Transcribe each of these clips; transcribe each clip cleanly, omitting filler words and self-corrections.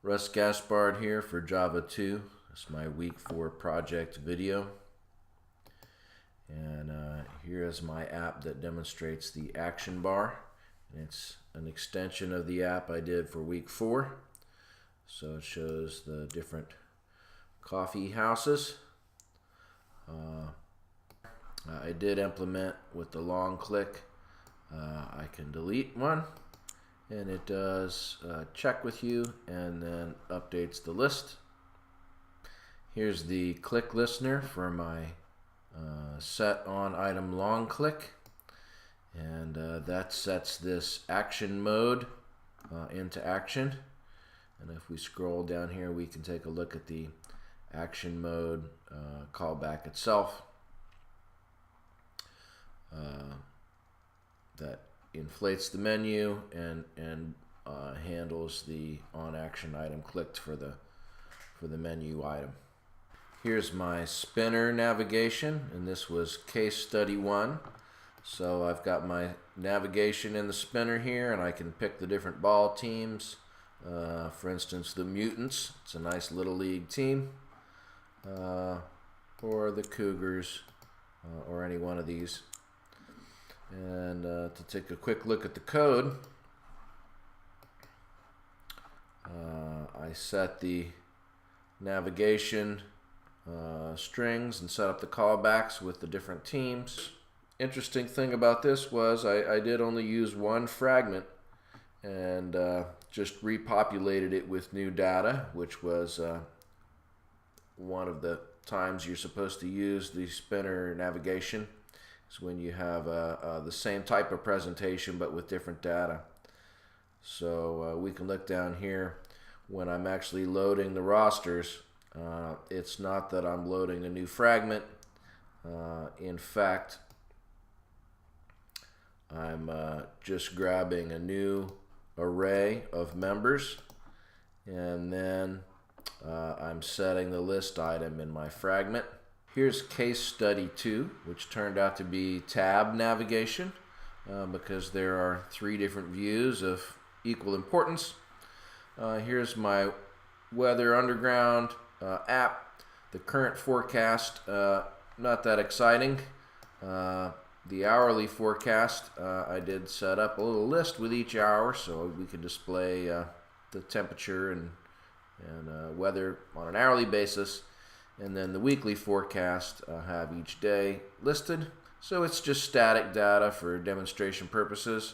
Russ Gaspard here for Java 2. It's my week 4 project video. And here is my app that demonstrates the action bar. And it's an extension of the app I did for week 4. So it shows the different coffee houses. I did implement with the long click. I can delete one. And it does check with you and then updates the list. Here's the click listener for my set on item long click, and that sets this action mode into action. And if we scroll down here, we can take a look at the action mode callback itself. That inflates the menu and handles the on action item clicked for the menu item. Here's my spinner navigation, and this was case study 1. So I've got my navigation in the spinner here, and I can pick the different ball teams. For instance, the Mutants, it's a nice little league team, or the Cougars, or any one of these. And to take a quick look at the code, I set the navigation strings and set up the callbacks with the different teams. Interesting thing about this was I did only use one fragment and just repopulated it with new data, which was one of the times you're supposed to use the spinner navigation. Is when you have the same type of presentation but with different data. So we can look down here when I'm actually loading the rosters. It's not that I'm loading a new fragment. In fact, I'm just grabbing a new array of members, and then I'm setting the list item in my fragment. Here's case study 2, which turned out to be tab navigation because there are 3 different views of equal importance. Here's my Weather Underground app. The current forecast, not that exciting. The hourly forecast, I did set up a little list with each hour so we could display the temperature and weather on an hourly basis. And then the weekly forecast have each day listed. So it's just static data for demonstration purposes.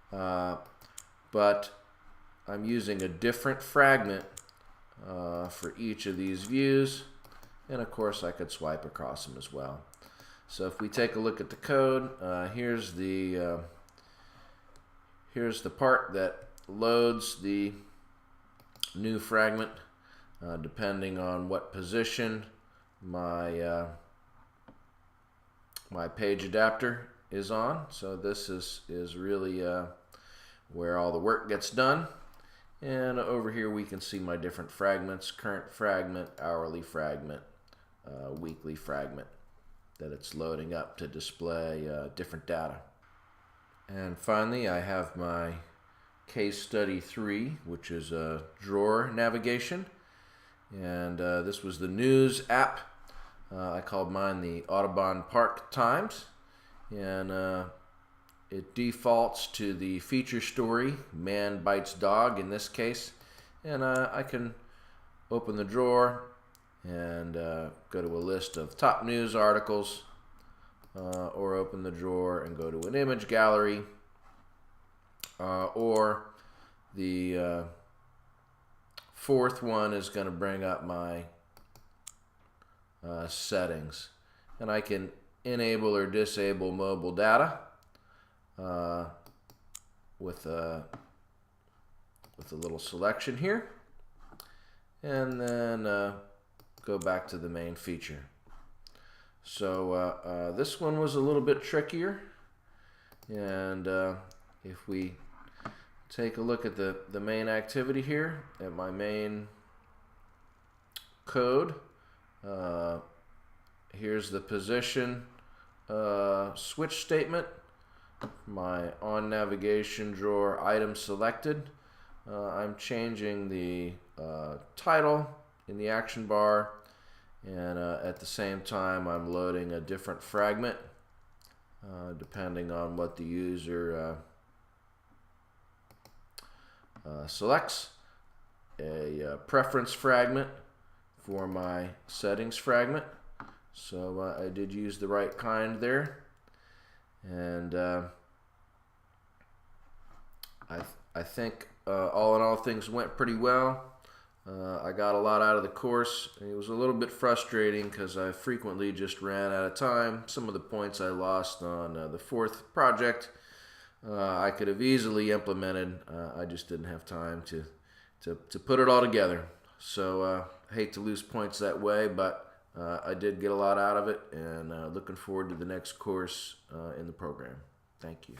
But I'm using a different fragment for each of these views. And of course I could swipe across them as well. So if we take a look at the code, here's the part that loads the new fragment. Depending on what position my my page adapter is on. So this is really where all the work gets done. And over here we can see my different fragments: current fragment, hourly fragment, weekly fragment, that it's loading up to display different data. And finally, I have my case study 3, which is a drawer navigation. And this was the news app. I called mine the Audubon Park Times, and it defaults to the feature story, man bites dog in this case. And I can open the drawer and go to a list of top news articles, or open the drawer and go to an image gallery, or the fourth one is going to bring up my settings, and I can enable or disable mobile data with a little selection here, and then go back to the main feature. So this one was a little bit trickier, and if we take a look at the main activity here, at my main code. Here's the position switch statement. My on navigation drawer item selected. I'm changing the title in the action bar, and at the same time I'm loading a different fragment depending on what the user selects. A preference fragment for my settings fragment, so I did use the right kind there, and I think all in all things went pretty well. I got a lot out of the course. It was a little bit frustrating because I frequently just ran out of time. Some of the points I lost on the fourth project I could have easily implemented. I just didn't have time to put it all together. So I hate to lose points that way, but I did get a lot out of it, and looking forward to the next course in the program. Thank you.